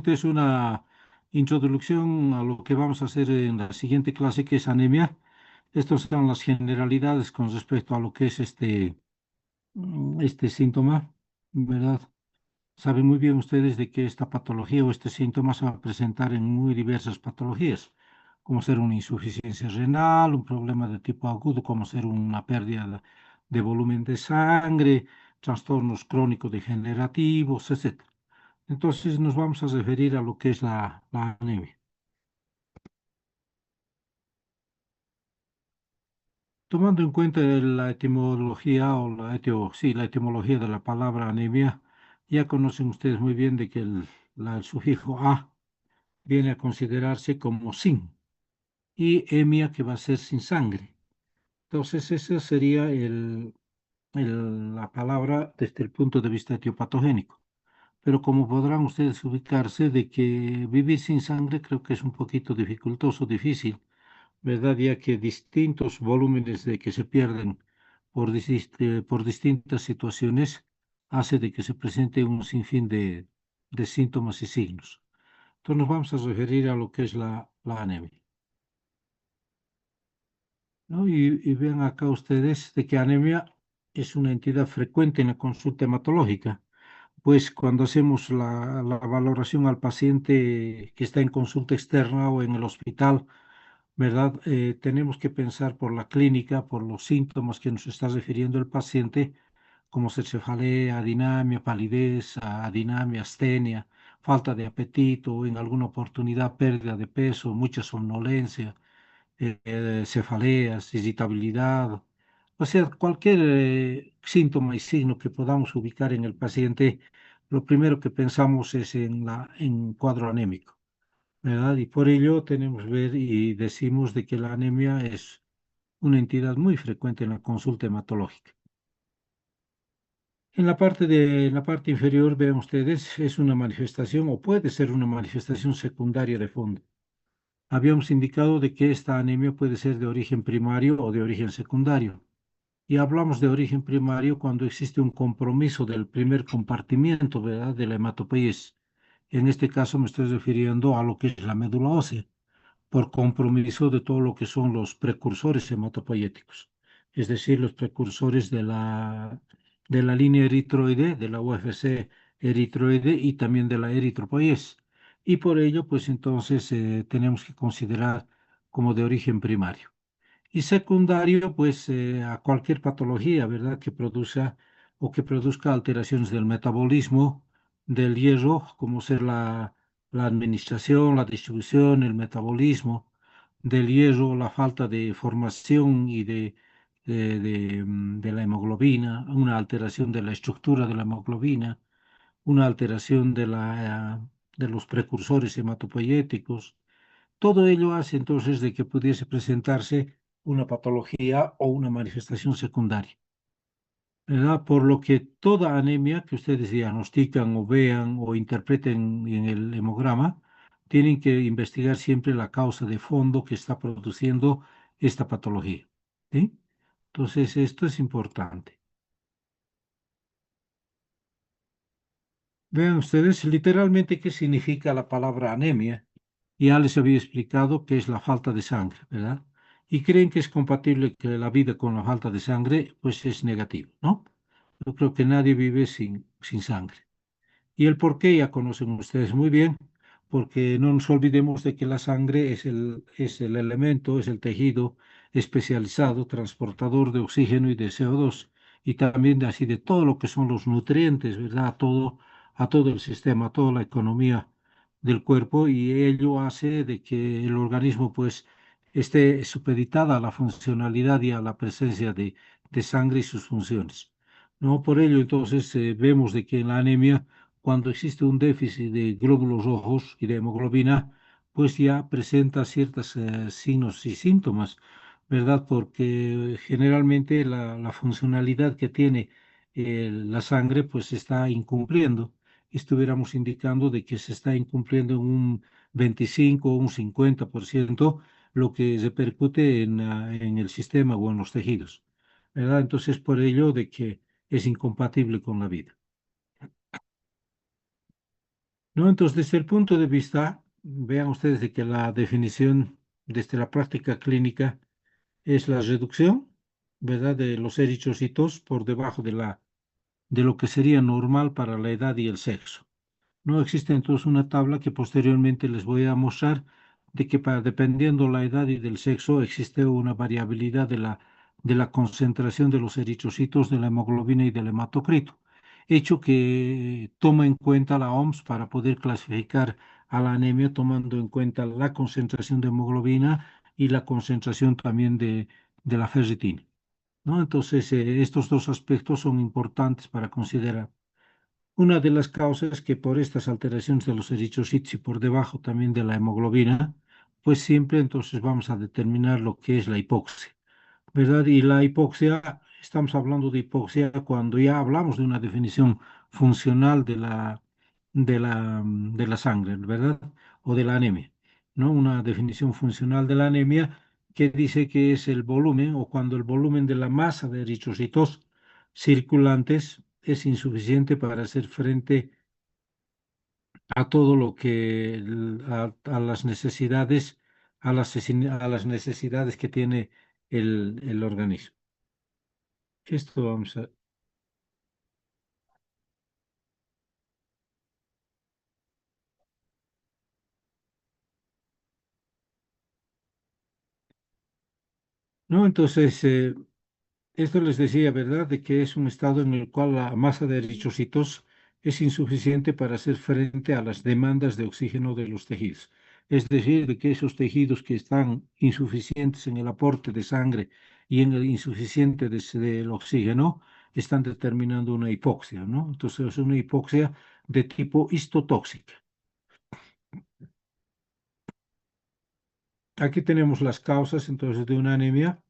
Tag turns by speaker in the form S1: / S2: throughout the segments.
S1: es una introducción a lo que vamos a hacer en la siguiente clase, que es anemia. Estas son las generalidades con respecto a lo que es este síntoma, ¿verdad? Saben muy bien ustedes de que esta patología o este síntoma se va a presentar en muy diversas patologías, como ser una insuficiencia renal, un problema de tipo agudo, como ser una pérdida de volumen de sangre, trastornos crónicos degenerativos, etcétera. Entonces nos vamos a referir a lo que es la anemia. Tomando en cuenta la etimología o la etimología de la palabra anemia, ya conocen ustedes muy bien de que el sufijo a viene a considerarse como sin y emia que va a ser sin sangre. Entonces esa sería la palabra desde el punto de vista etiopatogénico. Pero como podrán ustedes ubicarse de que vivir sin sangre creo que es un poquito dificultoso, difícil, ¿verdad? Ya que distintos volúmenes de que se pierden por distintas situaciones hace de que se presente un sinfín de síntomas y signos. Entonces nos vamos a referir a lo que es la anemia, ¿no? Y vean acá ustedes de que anemia es una entidad frecuente en la consulta hematológica, pues cuando hacemos la valoración al paciente que está en consulta externa o en el hospital, ¿verdad? Tenemos que pensar por la clínica, por los síntomas que nos está refiriendo el paciente, como ser cefalea, adinamia, palidez, adinamia, astenia, falta de apetito, en alguna oportunidad pérdida de peso, mucha somnolencia, cefaleas, irritabilidad, o sea, cualquier síntoma y signo que podamos ubicar en el paciente, lo primero que pensamos es en cuadro anémico, ¿verdad? Y por ello tenemos ver y decimos de que la anemia es una entidad muy frecuente en la consulta hematológica. En la parte inferior, vean ustedes, es una manifestación o puede ser una manifestación secundaria de fondo. Habíamos indicado de que esta anemia puede ser de origen primario o de origen secundario. Y hablamos de origen primario cuando existe un compromiso del primer compartimiento, ¿verdad?, de la hematopoiesis. En este caso me estoy refiriendo a lo que es la médula ósea, por compromiso de todo lo que son los precursores hematopoyéticos, es decir, los precursores de la línea eritroide, de la UFC eritroide y también de la eritropoiesis. Y por ello, pues entonces tenemos que considerar como de origen primario. Y secundario, pues a cualquier patología, ¿verdad?, que produzca o que produzca alteraciones del metabolismo del hierro, como ser la administración, la distribución, el metabolismo del hierro, la falta de formación y de la hemoglobina, una alteración de la estructura de la hemoglobina, una alteración de los precursores hematopoyéticos. Todo ello hace entonces de que pudiese presentarse una patología o una manifestación secundaria, ¿verdad? Por lo que toda anemia que ustedes diagnostican o vean o interpreten en el hemograma, tienen que investigar siempre la causa de fondo que está produciendo esta patología, ¿sí? Entonces, esto es importante. Vean ustedes literalmente qué significa la palabra anemia. Ya les había explicado que es la falta de sangre, ¿verdad? Y creen que es compatible que la vida con la falta de sangre, pues es negativo, ¿no? Yo creo que nadie vive sin sangre. Y el por qué ya conocen ustedes muy bien, porque no nos olvidemos de que la sangre es el elemento, es el tejido especializado, transportador de oxígeno y de CO2, y también de así de todo lo que son los nutrientes, ¿verdad? A todo el sistema, a toda la economía del cuerpo, y ello hace de que el organismo pues esté supeditada a la funcionalidad y a la presencia de sangre y sus funciones. No, por ello entonces vemos de que en la anemia, cuando existe un déficit de glóbulos rojos y de hemoglobina, pues ya presenta ciertos signos y síntomas, ¿verdad? Porque generalmente la funcionalidad que tiene la sangre pues se está incumpliendo. Estuviéramos indicando de que se está incumpliendo en un 25 o un 50% lo que repercute en el sistema o en los tejidos, ¿verdad? Entonces, por ello de que es incompatible con la vida. ¿No? Entonces, desde el punto de vista, vean ustedes de que la definición desde la práctica clínica es la reducción, ¿verdad?, de los eritrocitos por debajo de lo que sería normal para la edad y el sexo. No existe entonces una tabla que posteriormente les voy a mostrar de que dependiendo la edad y del sexo existe una variabilidad de la concentración de los eritrocitos, de la hemoglobina y del hematocrito, hecho que toma en cuenta la OMS para poder clasificar a la anemia tomando en cuenta la concentración de hemoglobina y la concentración también de la ferritina, ¿no? Entonces, estos dos aspectos son importantes para considerar. Una de las causas que por estas alteraciones de los eritrocitos y por debajo también de la hemoglobina, pues siempre entonces vamos a determinar lo que es la hipoxia, ¿verdad? Y la hipoxia, estamos hablando de hipoxia cuando ya hablamos de una definición funcional de la sangre, ¿verdad? O de la anemia, ¿no? Una definición funcional de la anemia que dice que es el volumen o cuando el volumen de la masa de eritrocitos circulantes es insuficiente para hacer frente a todo lo que a las necesidades a las necesidades que tiene el organismo. Esto vamos a. No, entonces, esto les decía, ¿verdad?, de que es un estado en el cual la masa de eritrocitos es insuficiente para hacer frente a las demandas de oxígeno de los tejidos. Es decir, de que esos tejidos que están insuficientes en el aporte de sangre y en el insuficiente del oxígeno están determinando una hipoxia, ¿no? Entonces, es una hipoxia de tipo histotóxica. Aquí tenemos las causas entonces de una anemia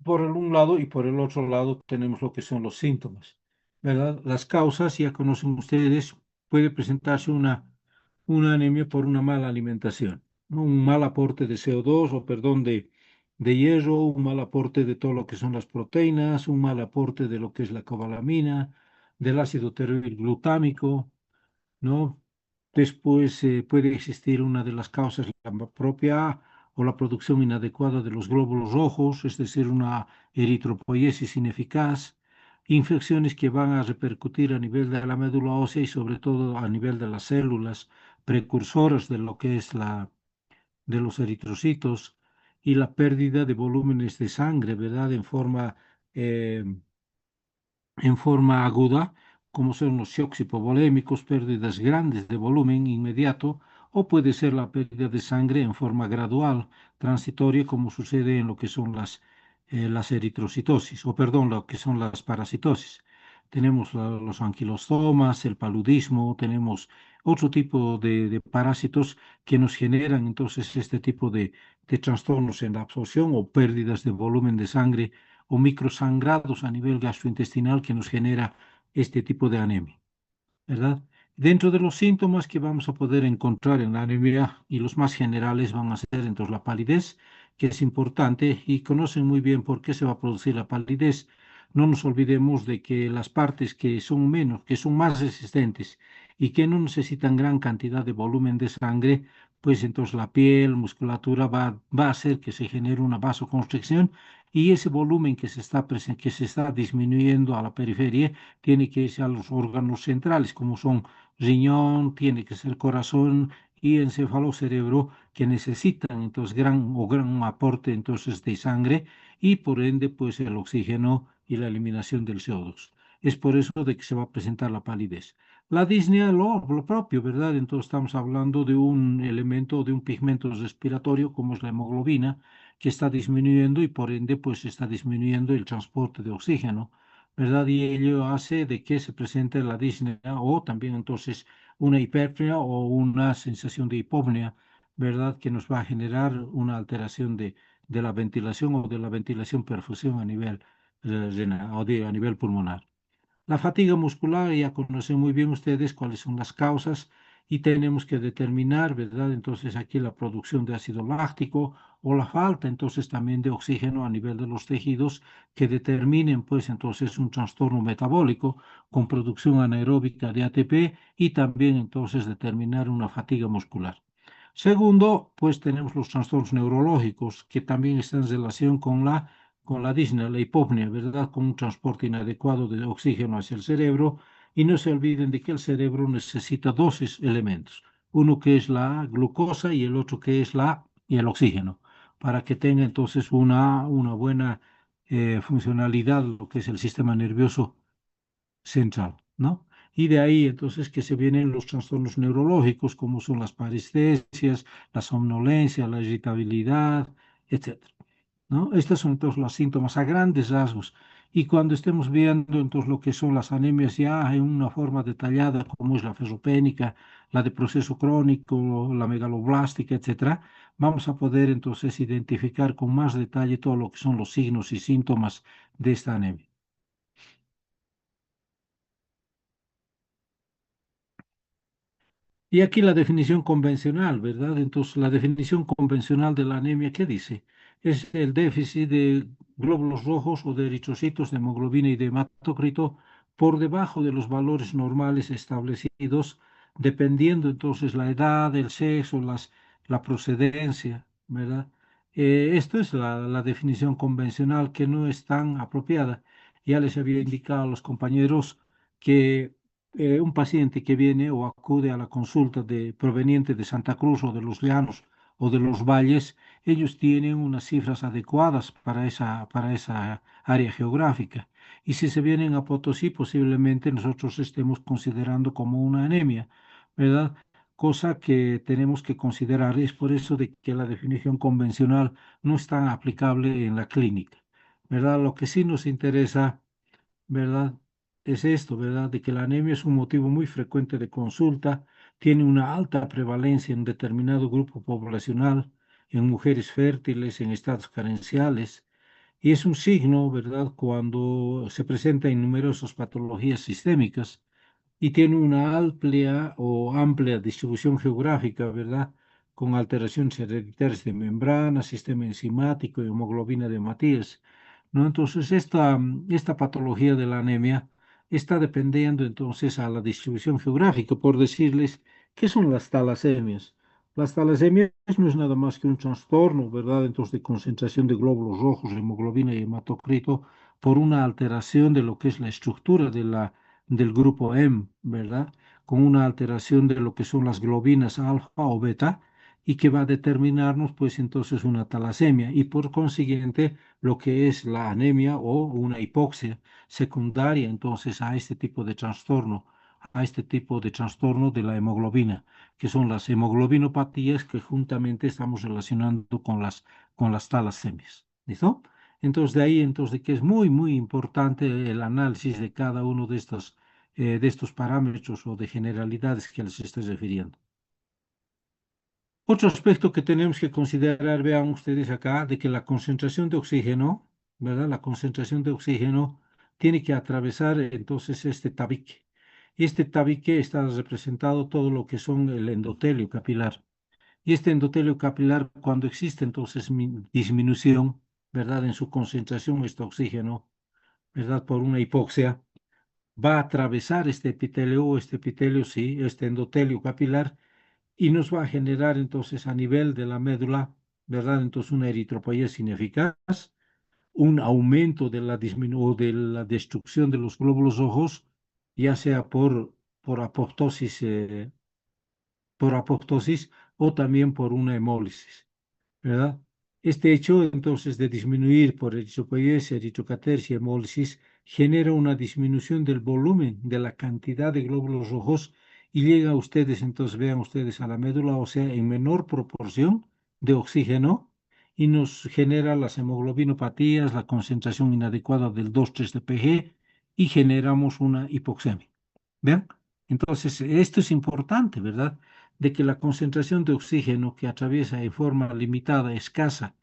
S1: por el un lado y por el otro lado tenemos lo que son los síntomas, ¿verdad? Las causas, ya conocen ustedes, puede presentarse una anemia por una mala alimentación, ¿no? Un mal aporte de CO2 o perdón, de hierro, un mal aporte de todo lo que son las proteínas, un mal aporte de lo que es la cobalamina, del ácido glutámico, ¿no? Después puede existir una de las causas, la propia o la producción inadecuada de los glóbulos rojos, es decir, una eritropoiesis ineficaz, infecciones que van a repercutir a nivel de la médula ósea y sobre todo a nivel de las células precursoras de lo que es de los eritrocitos y la pérdida de volúmenes de sangre, ¿verdad? Eh, en forma aguda, como son los shocks hipovolémicos, pérdidas grandes de volumen inmediato, o puede ser la pérdida de sangre en forma gradual, transitoria, como sucede en lo que son las eritrocitosis, o perdón, lo que son las parasitosis. Tenemos los anquilostomas, el paludismo, tenemos otro tipo de parásitos que nos generan entonces este tipo de trastornos en la absorción o pérdidas de volumen de sangre o microsangrados a nivel gastrointestinal que nos genera este tipo de anemia, ¿verdad? Dentro de los síntomas que vamos a poder encontrar en la anemia y los más generales van a ser entonces la palidez, que es importante y conocen muy bien por qué se va a producir la palidez. No nos olvidemos de que las partes que son menos, que son más resistentes y que no necesitan gran cantidad de volumen de sangre, pues entonces la piel, musculatura va a hacer que se genere una vasoconstricción y ese volumen que se está disminuyendo a la periferia tiene que irse a los órganos centrales, como son riñón, tiene que ser corazón y encéfalo-cerebro, que necesitan entonces gran aporte entonces de sangre y por ende pues el oxígeno y la eliminación del CO2. Es por eso de que se va a presentar la palidez. La disnea lo propio, ¿verdad? Entonces estamos hablando de un elemento, de un pigmento respiratorio como es la hemoglobina, que está disminuyendo y por ende pues está disminuyendo el transporte de oxígeno, ¿verdad? Y ello hace de que se presente la disnea o también entonces una hiperpnea o una sensación de hipopnea, ¿verdad? Que nos va a generar una alteración de la ventilación o de la ventilación perfusión a nivel renal o a nivel pulmonar. La fatiga muscular, ya conocen muy bien ustedes cuáles son las causas y tenemos que determinar, ¿verdad? Entonces aquí la producción de ácido láctico o la falta entonces también de oxígeno a nivel de los tejidos que determinen pues entonces un trastorno metabólico con producción anaeróbica de ATP y también entonces determinar una fatiga muscular. Segundo, pues tenemos los trastornos neurológicos que también están en relación con la disnea, la hipopnea, ¿verdad? Con un transporte inadecuado de oxígeno hacia el cerebro. Y no se olviden de que el cerebro necesita dos elementos, uno que es la glucosa y el otro que es y el oxígeno, para que tenga entonces una buena funcionalidad, lo que es el sistema nervioso central, ¿no? Y de ahí entonces que se vienen los trastornos neurológicos, como son las parestesias, la somnolencia, la irritabilidad, etcétera, ¿no? Estos son todos los síntomas a grandes rasgos. Y cuando estemos viendo entonces lo que son las anemias ya en una forma detallada, como es la ferropénica, la de proceso crónico, la megaloblástica, etcétera, vamos a poder entonces identificar con más detalle todo lo que son los signos y síntomas de esta anemia. Y aquí la definición convencional, ¿verdad? Entonces, la definición convencional de la anemia, ¿qué dice? Es el déficit de glóbulos rojos o de eritrocitos de hemoglobina y de hematócrito por debajo de los valores normales establecidos, dependiendo entonces la edad, el sexo, la procedencia, ¿verdad? Esto es la definición convencional que no es tan apropiada. Ya les había indicado a los compañeros que un paciente que viene o acude a la consulta proveniente de Santa Cruz o de los Llanos o de los Valles, ellos tienen unas cifras adecuadas para esa área geográfica. Y si se vienen a Potosí, posiblemente nosotros estemos considerando como una anemia, ¿verdad? Cosa que tenemos que considerar. Es por eso de que la definición convencional no es tan aplicable en la clínica, ¿verdad? Lo que sí nos interesa, ¿verdad? Es esto, ¿verdad? De que la anemia es un motivo muy frecuente de consulta, tiene una alta prevalencia en determinado grupo poblacional, en mujeres fértiles, en estados carenciales, y es un signo, ¿verdad?, cuando se presenta en numerosas patologías sistémicas y tiene una amplia distribución geográfica, ¿verdad?, con alteraciones hereditarias de membrana, sistema enzimático y hemoglobina de Matías, ¿no? Entonces, esta patología de la anemia está dependiendo entonces a la distribución geográfica, por decirles, ¿qué son las talasemias? Las talasemias no es nada más que un trastorno, ¿verdad? Entonces, de concentración de glóbulos rojos, hemoglobina y hematocrito por una alteración de lo que es la estructura del grupo M, ¿verdad? Con una alteración de lo que son las globinas alfa o beta y que va a determinarnos, pues, entonces una talasemia y por consiguiente lo que es la anemia o una hipoxia secundaria, entonces, a este tipo de trastorno, de la hemoglobina, que son las hemoglobinopatías que juntamente estamos relacionando con las talasemias. ¿Listo? Entonces, de ahí, entonces, de que es muy, muy importante el análisis de cada uno de estos parámetros o de generalidades que les estoy refiriendo. Otro aspecto que tenemos que considerar, vean ustedes acá, de que la concentración de oxígeno, ¿verdad? La concentración de oxígeno tiene que atravesar entonces este tabique. Y este tabique está representado todo lo que son el endotelio capilar. Y este endotelio capilar, cuando existe entonces disminución, ¿verdad? En su concentración este oxígeno, ¿verdad? Por una hipoxia, va a atravesar este epitelio, sí, este endotelio capilar y nos va a generar entonces a nivel de la médula, ¿verdad? Entonces una eritropoiesis ineficaz, un aumento de de la destrucción de los glóbulos rojos, ya sea por apoptosis, o también por una hemólisis, ¿verdad? Este hecho entonces de disminuir por eritropoiesis, eritrocatesia, hemólisis, genera una disminución del volumen, de la cantidad de glóbulos rojos y llega a ustedes, entonces vean ustedes a la médula ósea en menor proporción de oxígeno y nos genera las hemoglobinopatías, la concentración inadecuada del 2,3-DPG y generamos una hipoxemia. ¿Vean? Entonces, esto es importante, ¿verdad? De que la concentración de oxígeno que atraviesa en forma limitada, escasa,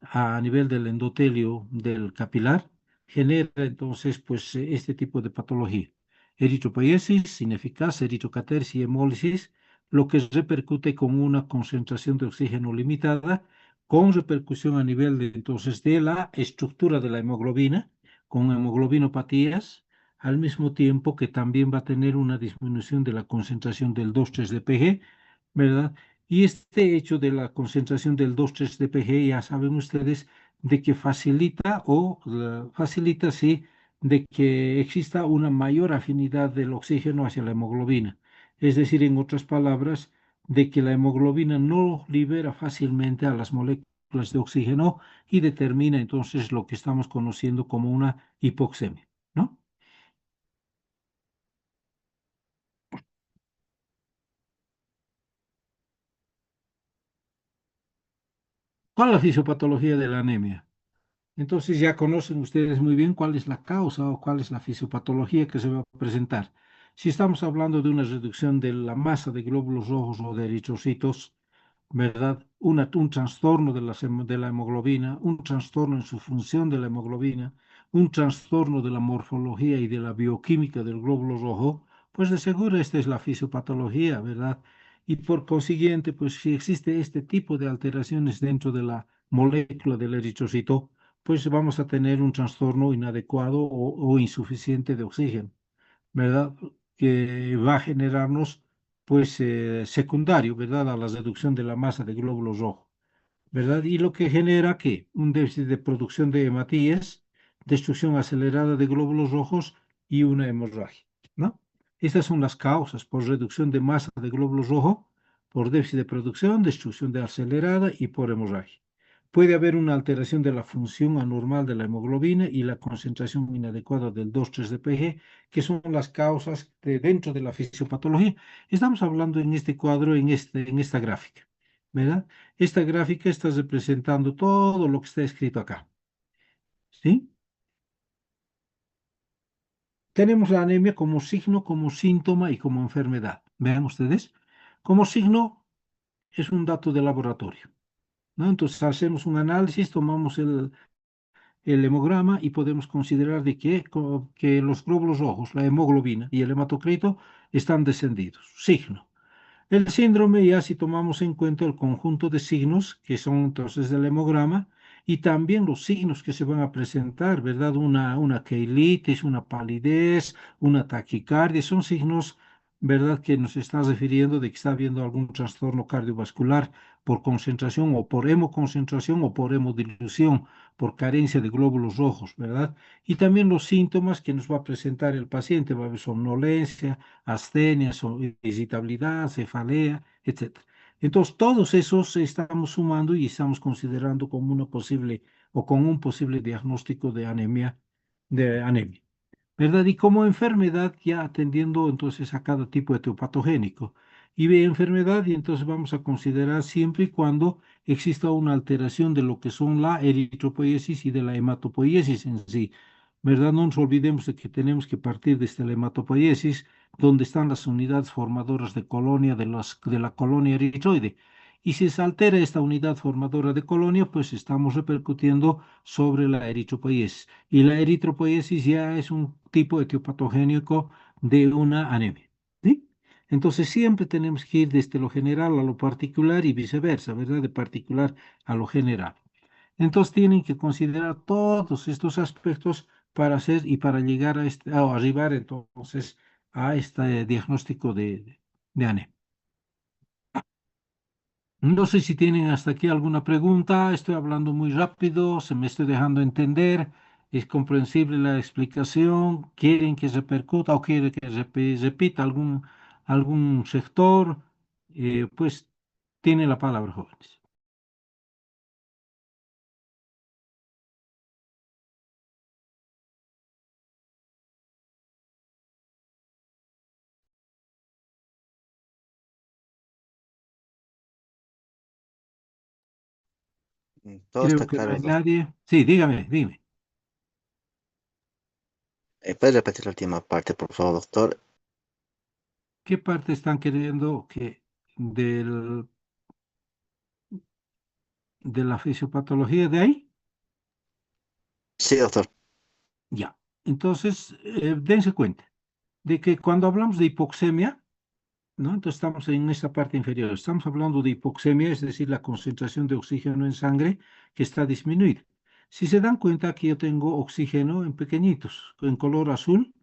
S1: a nivel del endotelio del capilar, genera entonces pues este tipo de patología. Eritropoiesis ineficaz, eritrocatesis y hemólisis, lo que repercute con una concentración de oxígeno limitada, con repercusión a nivel de, entonces, de la estructura de la hemoglobina, con hemoglobinopatías, al mismo tiempo que también va a tener una disminución de la concentración del 2,3-DPG, ¿verdad? Y este hecho de la concentración del 2,3-DPG, ya saben ustedes, de que facilita facilita, sí, de que exista una mayor afinidad del oxígeno hacia la hemoglobina. Es decir, en otras palabras, de que la hemoglobina no libera fácilmente a las moléculas de oxígeno y determina entonces lo que estamos conociendo como una hipoxemia, ¿no? ¿Cuál es la fisiopatología de la anemia? Entonces ya conocen ustedes muy bien cuál es la causa o cuál es la fisiopatología que se va a presentar. Si estamos hablando de una reducción de la masa de glóbulos rojos o de eritrocitos, ¿verdad? Un trastorno de la hemoglobina, un trastorno en su función de la hemoglobina, un trastorno de la morfología y de la bioquímica del glóbulo rojo, pues de seguro esta es la fisiopatología, ¿verdad? Y por consiguiente, pues si existe este tipo de alteraciones dentro de la molécula del eritrocito, pues vamos a tener un trastorno inadecuado o insuficiente de oxígeno, ¿verdad? Que va a generarnos, pues, secundario, ¿verdad? A la reducción de la masa de glóbulos rojos, ¿verdad? Y lo que genera que un déficit de producción de hematíes, destrucción acelerada de glóbulos rojos y una hemorragia, ¿no? Estas son las causas por reducción de masa de glóbulos rojos, por déficit de producción, destrucción de acelerada y por hemorragia. Puede haber una alteración de la función anormal de la hemoglobina y la concentración inadecuada del 2,3-DPG, que son las causas dentro de la fisiopatología. Estamos hablando en este cuadro, en esta gráfica, ¿verdad? Esta gráfica está representando todo lo que está escrito acá, ¿sí? Tenemos la anemia como signo, como síntoma y como enfermedad. Vean ustedes, como signo es un dato de laboratorio, ¿no? Entonces hacemos un análisis, tomamos el hemograma y podemos considerar de que los glóbulos rojos, la hemoglobina y el hematocrito están descendidos. Signo. El síndrome, ya si tomamos en cuenta el conjunto de signos que son entonces del hemograma y también los signos que se van a presentar, ¿verdad? Una queilitis, una palidez, una taquicardia, son signos, ¿verdad? Que nos está refiriendo de que está habiendo algún trastorno cardiovascular por concentración o por hemoconcentración o por hemodilución, por carencia de glóbulos rojos, ¿verdad? Y también los síntomas que nos va a presentar el paciente, va a haber somnolencia, astenia, irritabilidad, cefalea, etcétera. Entonces, todos esos estamos sumando y estamos considerando como una posible o con un posible diagnóstico de anemia, ¿verdad? Y como enfermedad, ya atendiendo entonces a cada tipo etiopatogénico. Y de enfermedad, y entonces vamos a considerar siempre y cuando exista una alteración de lo que son la eritropoiesis y de la hematopoiesis en sí, ¿verdad? No nos olvidemos de que tenemos que partir desde la hematopoiesis, donde están las unidades formadoras de colonia de la colonia eritroide. Y si se altera esta unidad formadora de colonia, pues estamos repercutiendo sobre la eritropoiesis. Y la eritropoiesis ya es un tipo etiopatogénico de una anemia, ¿sí? Entonces siempre tenemos que ir desde lo general a lo particular y viceversa, ¿verdad? De particular a lo general. Entonces tienen que considerar todos estos aspectos para hacer y para llegar a arribar entonces a este diagnóstico de anemia. No sé si tienen hasta aquí alguna pregunta. Estoy hablando muy rápido, se me estoy dejando entender. ¿Es comprensible la explicación? ¿Quieren que repercuta o quieren que repita algún sector? Pues tiene la palabra, jóvenes.
S2: Todo
S1: Creo
S2: está
S1: que no
S2: claro,
S1: hay
S2: doctor.
S1: nadie. Sí, dígame, dime.
S2: ¿Puede repetir la última parte, por favor, doctor?
S1: ¿Qué parte están queriendo que del, de la fisiopatología de ahí?
S2: Sí, doctor.
S1: Ya. Entonces, dense cuenta de que cuando hablamos de hipoxemia, ¿no? Entonces estamos en esta parte inferior. Estamos hablando de hipoxemia, es decir, la concentración de oxígeno en sangre que está disminuida. Si se dan cuenta, aquí yo tengo oxígeno en pequeñitos, en color azul,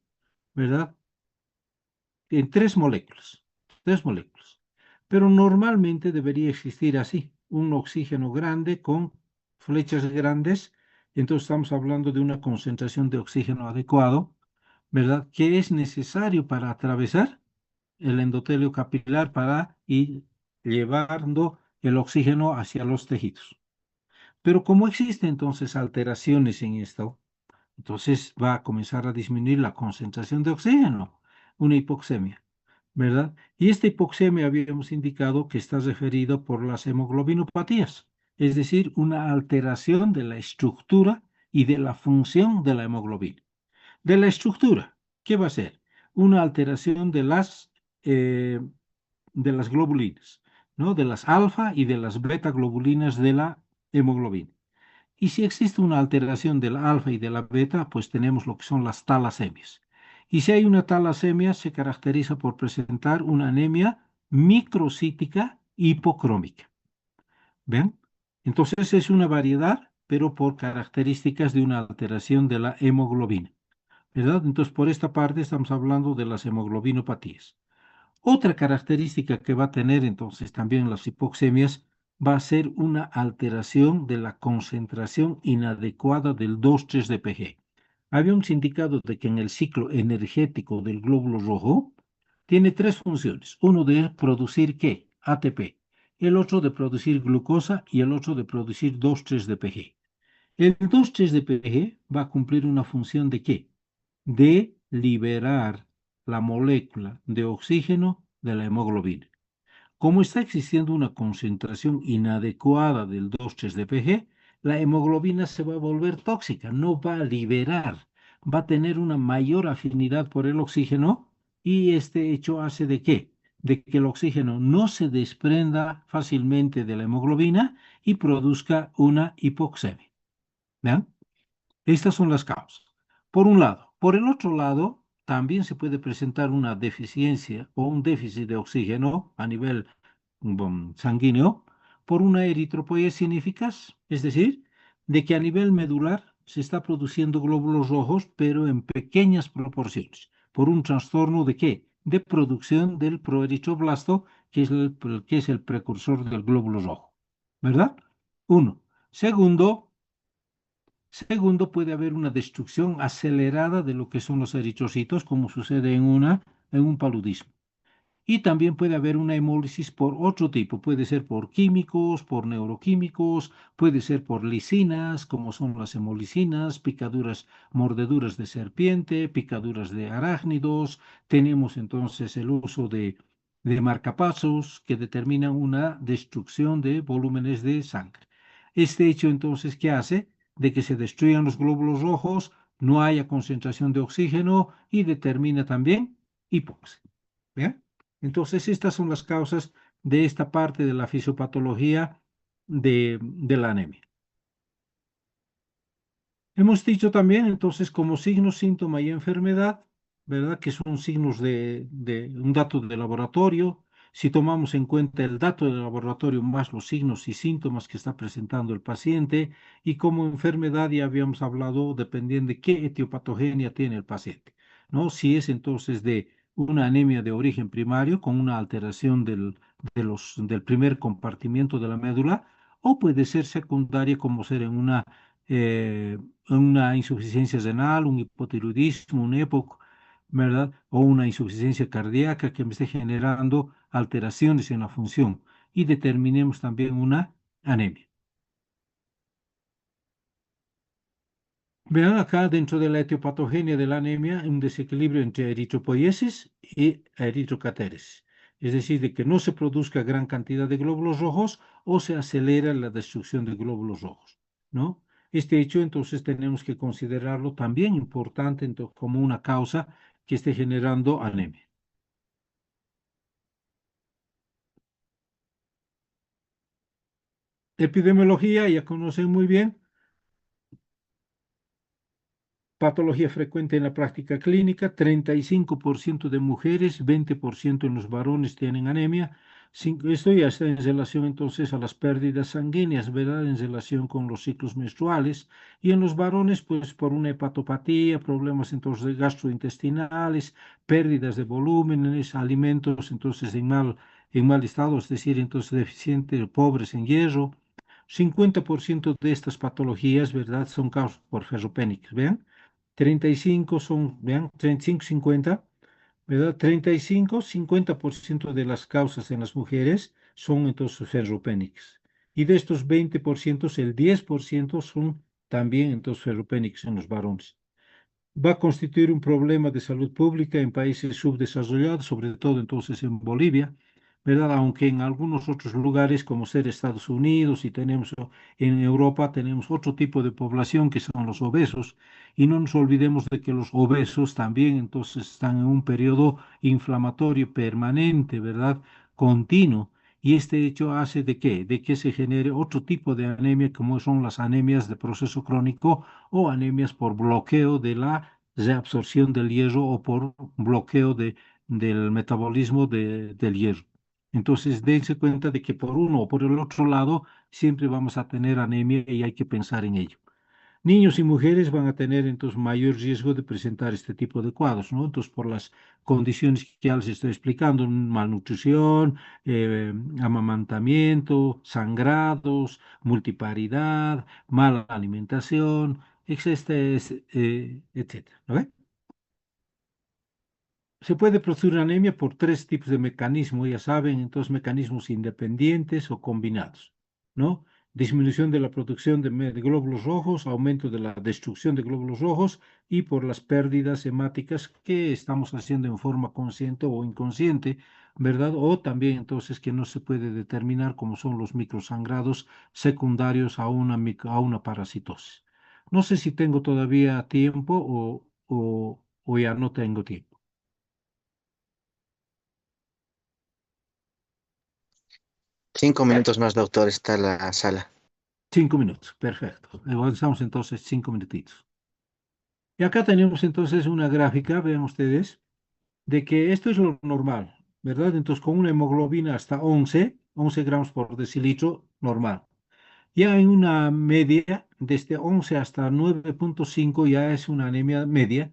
S1: ¿verdad? En tres moléculas. Pero normalmente debería existir así, un oxígeno grande con flechas grandes. Entonces estamos hablando de una concentración de oxígeno adecuado, ¿verdad? Que es necesario para atravesar el endotelio capilar para ir llevando el oxígeno hacia los tejidos. Pero como existen entonces alteraciones en esto, entonces va a comenzar a disminuir la concentración de oxígeno, una hipoxemia, ¿verdad? Y esta hipoxemia habíamos indicado que está referido por las hemoglobinopatías, es decir, una alteración de la estructura y de la función de la hemoglobina. De la estructura, ¿qué va a ser? Una alteración de las globulinas, ¿no? De las alfa y de las beta globulinas de la hemoglobina. Y si existe una alteración del alfa y de la beta, pues tenemos lo que son las talasemias. Y si hay una talasemia, se caracteriza por presentar una anemia microcítica hipocrómica. ¿Ven? Entonces es una variedad, pero por características de una alteración de la hemoglobina. ¿Verdad? Entonces, por esta parte estamos hablando de las hemoglobinopatías. Otra característica que va a tener entonces también las hipoxemias va a ser una alteración de la concentración inadecuada del 2,3-DPG. Habíamos indicado de que en el ciclo energético del glóbulo rojo tiene tres funciones. Uno de producir ¿qué? ATP. El otro de producir glucosa y el otro de producir 2,3-DPG. El 2,3-DPG va a cumplir una función de ¿qué? De liberar la molécula de oxígeno de la hemoglobina. Como está existiendo una concentración inadecuada del 2,3-DPG, la hemoglobina se va a volver tóxica, no va a liberar, va a tener una mayor afinidad por el oxígeno y este hecho hace de qué? De que el oxígeno no se desprenda fácilmente de la hemoglobina y produzca una hipoxemia. ¿Vean? Estas son las causas. Por un lado. Por el otro lado, también se puede presentar una deficiencia o un déficit de oxígeno a nivel sanguíneo por una eritropoiesis ineficaz, es decir, de que a nivel medular se está produciendo glóbulos rojos, pero en pequeñas proporciones, por un trastorno de qué? De producción del proeritroblasto, que es el precursor del glóbulo rojo. ¿Verdad? Uno. Segundo, puede haber una destrucción acelerada de lo que son los eritrocitos, como sucede en un paludismo. Y también puede haber una hemólisis por otro tipo, puede ser por químicos, por neuroquímicos, puede ser por lisinas, como son las hemolisinas, picaduras, mordeduras de serpiente, picaduras de arácnidos. Tenemos entonces el uso de marcapasos que determinan una destrucción de volúmenes de sangre. Este hecho entonces, ¿qué hace? De que se destruyan los glóbulos rojos, no haya concentración de oxígeno y determina también hipoxia. ¿Bien? Entonces, estas son las causas de esta parte de la fisiopatología de la anemia. Hemos dicho también, entonces, como signo, síntoma y enfermedad, ¿verdad? Que son signos de un dato de laboratorio. Si tomamos en cuenta el dato del laboratorio más los signos y síntomas que está presentando el paciente, y como enfermedad ya habíamos hablado, dependiendo de qué etiopatogenia tiene el paciente, ¿no? Si es entonces de una anemia de origen primario con una alteración del primer compartimiento de la médula, o puede ser secundaria como ser en una insuficiencia renal, un hipotiroidismo, un EPOC, ¿verdad? O una insuficiencia cardíaca que me esté generando alteraciones en la función y determinemos también una anemia. Vean acá dentro de la etiopatogenia de la anemia un desequilibrio entre eritropoiesis y eritrocateresis, es decir, de que no se produzca gran cantidad de glóbulos rojos o se acelera la destrucción de glóbulos rojos, ¿no? Este hecho entonces tenemos que considerarlo también importante como una causa que esté generando anemia. Epidemiología ya conocen muy bien. Patología frecuente en la práctica clínica, 35% de mujeres, 20% en los varones tienen anemia. Esto ya está en relación entonces a las pérdidas sanguíneas, ¿verdad? En relación con los ciclos menstruales. Y en los varones, pues por una hepatopatía, problemas entonces gastrointestinales, pérdidas de volúmenes, alimentos entonces en mal estado, es decir, entonces deficientes, pobres en hierro. 50% de estas patologías, ¿verdad? Son causadas por ferropénicos, ¿vean? 35 son, vean, 35, 50, ¿verdad? 35, 50% de las causas en las mujeres son entonces ferropénicas. Y de estos 20%, el 10% son también entonces ferropénicos en los varones. Va a constituir un problema de salud pública en países subdesarrollados, sobre todo entonces en Bolivia, ¿verdad? Aunque en algunos otros lugares, como ser Estados Unidos y tenemos en Europa, tenemos otro tipo de población que son los obesos, y no nos olvidemos de que los obesos también entonces están en un periodo inflamatorio permanente, ¿verdad? Continuo. Y este hecho hace de qué? De que se genere otro tipo de anemia, como son las anemias de proceso crónico o anemias por bloqueo de la reabsorción del hierro o por bloqueo del metabolismo del hierro. Entonces, dense cuenta de que por uno o por el otro lado siempre vamos a tener anemia y hay que pensar en ello. Niños y mujeres van a tener entonces mayor riesgo de presentar este tipo de cuadros, ¿no? Entonces, por las condiciones que ya les estoy explicando, malnutrición, amamantamiento, sangrados, multiparidad, mala alimentación, etcétera, ¿no ve? Se puede producir anemia por tres tipos de mecanismos, ya saben, entonces mecanismos independientes o combinados, ¿no? Disminución de la producción de glóbulos rojos, aumento de la destrucción de glóbulos rojos y por las pérdidas hemáticas que estamos haciendo en forma consciente o inconsciente, ¿verdad? O también entonces que no se puede determinar como son los microsangrados secundarios a una parasitosis. No sé si tengo todavía tiempo o ya no tengo tiempo.
S2: 5 minutos más, doctor, está la sala.
S1: 5 minutos, perfecto. Avanzamos entonces 5 minutitos. Y acá tenemos entonces una gráfica, vean ustedes, de que esto es lo normal, ¿verdad? Entonces con una hemoglobina hasta 11 gramos por decilitro, normal. Ya en una media, desde 11 hasta 9,5 ya es una anemia media.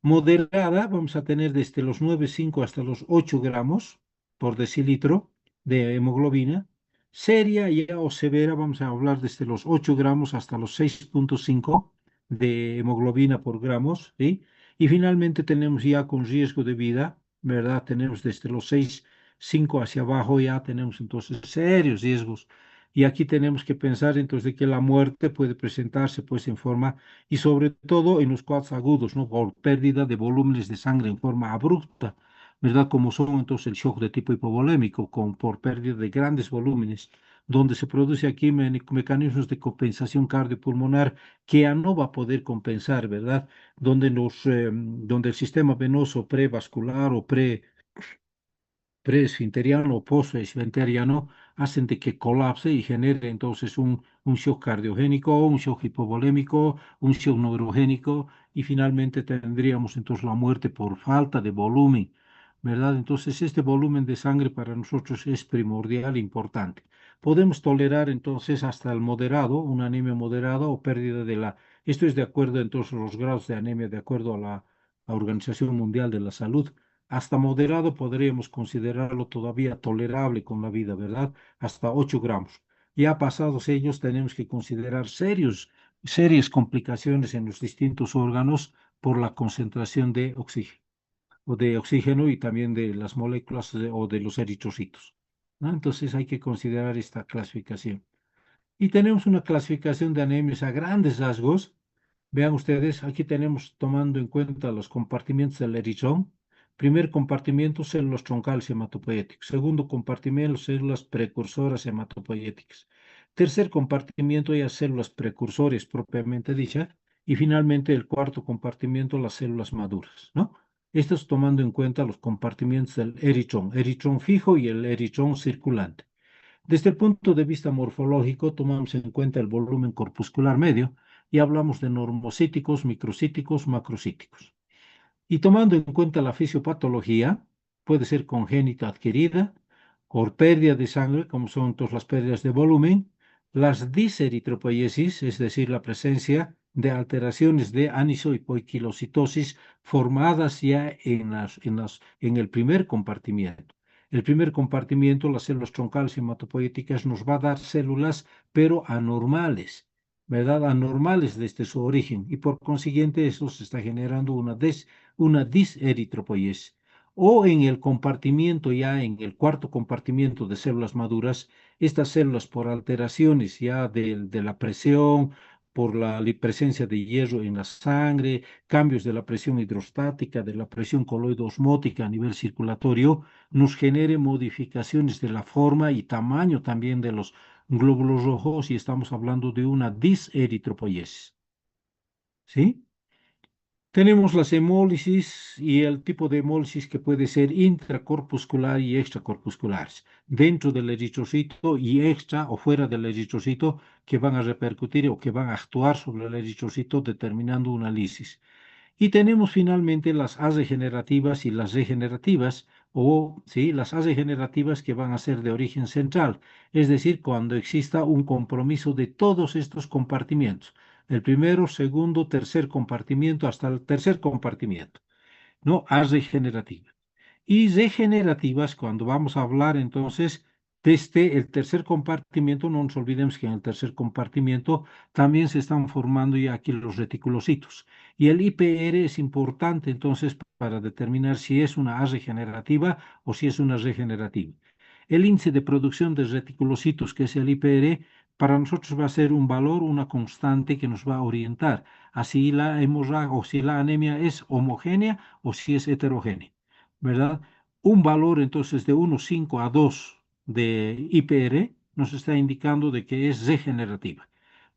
S1: Moderada, vamos a tener desde los 9,5 hasta los 8 gramos por decilitro de hemoglobina. Seria ya o severa, vamos a hablar desde los 8 gramos hasta los 6,5 de hemoglobina por gramos, ¿sí? Y finalmente tenemos ya con riesgo de vida, ¿verdad? Tenemos desde los 6,5 hacia abajo, ya tenemos entonces serios riesgos. Y aquí tenemos que pensar entonces de que la muerte puede presentarse pues en forma y sobre todo en los cuadros agudos, ¿no? Por pérdida de volúmenes de sangre en forma abrupta, ¿verdad? Como son entonces el shock de tipo hipovolémico, por pérdida de grandes volúmenes, donde se produce aquí mecanismos de compensación cardiopulmonar que ya no va a poder compensar, ¿verdad? Donde el sistema venoso prevascular o presfinteriano o posesfinteriano hacen de que colapse y genere entonces un shock cardiogénico, un shock hipovolémico, un shock neurogénico y finalmente tendríamos entonces la muerte por falta de volumen, ¿verdad? Entonces este volumen de sangre para nosotros es primordial e importante. Podemos tolerar entonces hasta el moderado, una anemia moderada o pérdida de la... Esto es de acuerdo entonces a los grados de anemia, de acuerdo a la Organización Mundial de la Salud. Hasta moderado podríamos considerarlo todavía tolerable con la vida, ¿verdad? Hasta 8 gramos. Ya pasados ellos tenemos que considerar serias complicaciones en los distintos órganos por la concentración de oxígeno y también de las moléculas o de los eritrocitos, ¿no? Entonces hay que considerar esta clasificación. Y tenemos una clasificación de anemias a grandes rasgos. Vean ustedes, aquí tenemos tomando en cuenta los compartimientos del eritrón. Primer compartimiento, células troncales hematopoyéticas. Segundo compartimiento, células precursoras hematopoyéticas. Tercer compartimiento, ya células precursores propiamente dichas. Y finalmente el cuarto compartimiento, las células maduras, ¿no? Esto es tomando en cuenta los compartimientos del eritrón fijo y el eritrón circulante. Desde el punto de vista morfológico, tomamos en cuenta el volumen corpuscular medio. y hablamos de normocíticos, microcíticos, macrocíticos. Y tomando en cuenta la fisiopatología, puede ser congénita adquirida, por pérdida de sangre, como son todas las pérdidas de volumen, las diseritropoiesis, es decir, la presencia de alteraciones de anisopoiquilocitosis formadas ya en el primer compartimiento. El primer compartimiento, las células troncales hematopoieticas, nos va a dar células, pero anormales, ¿verdad? Anormales desde su origen, y por consiguiente eso se está generando una diseritropoiesis. O en el compartimiento, ya en el cuarto compartimiento de células maduras, estas células por alteraciones ya de la presión, por la presencia de hierro en la sangre, cambios de la presión hidrostática, de la presión coloidosmótica a nivel circulatorio, nos genere modificaciones de la forma y tamaño también de los glóbulos rojos, y estamos hablando de una diseritropoiesis. ¿Sí? Tenemos las hemólisis y el tipo de hemólisis que puede ser intracorpuscular y extracorpusculares, dentro del eritrocito y extra o fuera del eritrocito, que van a repercutir o que van a actuar sobre el eritrocito determinando una lisis. Y tenemos finalmente las regenerativas y las regenerativas, o sí, las regenerativas que van a ser de origen central, es decir, cuando exista un compromiso de todos estos compartimientos, el primero, segundo, tercer compartimiento, hasta el tercer compartimiento, ¿no? Regenerativa. Y regenerativas, cuando vamos a hablar entonces desde el tercer compartimiento, no nos olvidemos que en el tercer compartimiento también se están formando ya aquí los reticulocitos. Y el IPR es importante entonces para determinar si es una regenerativa o si es una regenerativa. El índice de producción de reticulocitos, que es el IPR, para nosotros va a ser un valor, una constante que nos va a orientar a si la hemorragia o si la anemia es homogénea o si es heterogénea, ¿verdad? Un valor entonces de 1,5 a 2 de IPR nos está indicando de que es regenerativa,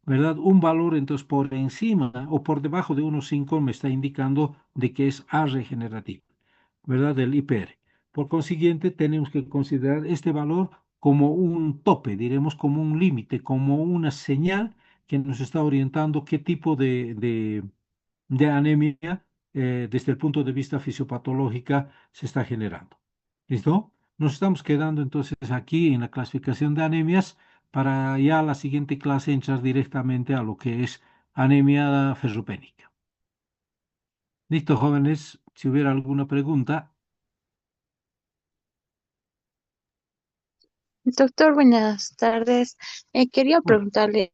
S1: ¿verdad? Un valor entonces por encima o por debajo de 1,5 me está indicando de que es regenerativa, ¿verdad? Del IPR. Por consiguiente, tenemos que considerar este valor como un tope, diremos como un límite, como una señal que nos está orientando qué tipo de anemia desde el punto de vista fisiopatológica se está generando. ¿Listo? Nos estamos quedando entonces aquí en la clasificación de anemias para ya la siguiente clase entrar directamente a lo que es anemia ferropénica. Listo, jóvenes, si hubiera alguna pregunta.
S3: Doctor, buenas tardes. Quería
S1: Oh,
S3: preguntarle